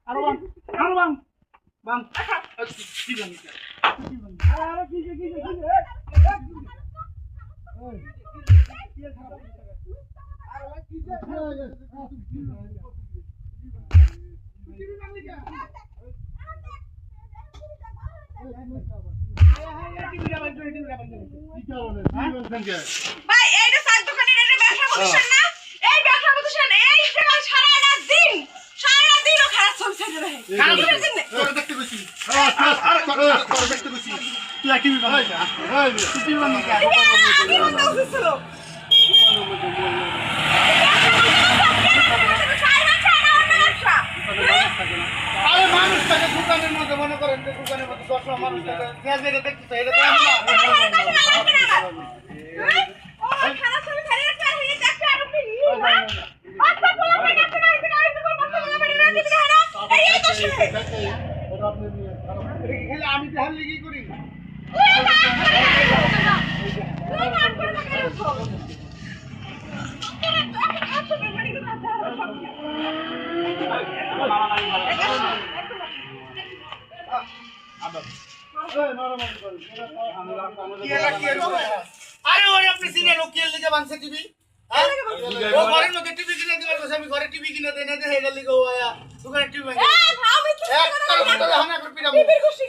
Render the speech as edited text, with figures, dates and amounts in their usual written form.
আরো বাং আরো বাং বাং কি বাং আরে কি ভাই এইটা চার দোকানের একটা ব্যবসা প্রতিষ্ঠান না এই ব্যবসা প্রতিষ্ঠান এই সারা দিন ও খারাপ চলছে রে তোর দেখতে গেছি তোর দেখতে গেছি তুই টিভি বানাই টিভি বানাই কি বলতে উঠছিল আরে মানুষটাকে দোকানের মধ্যে মনে করেন যে দোকানের মধ্যে 10 টা মানুষ থাকে পেঁয়াজ এটা দেখতেছে এটা তো আমরা ও খারাপ ছবি ছেড়ে রাখতে আর এই দেখতে আর আপনি আচ্ছা বলা পেয়ে গেছে না এটা আইতে কোন কথা বলা পেয়ে না দিতে না এই তো শুনে ওটা আপনি নিয়ে খালি আমি দেখার লাগি করি আরে ওরে আপনি সিনে লোকের লিগে বানছে টিভি ও ঘরের মধ্যে টিভি কিনে দিবার কথা আমি ঘরে টিভি কিনে দেই না দে হেডার লিগে ও আয়া দোকানে টিভি বানছে আমি কি এক কারণ তো হামলা করে পিরামু টিভির খুশি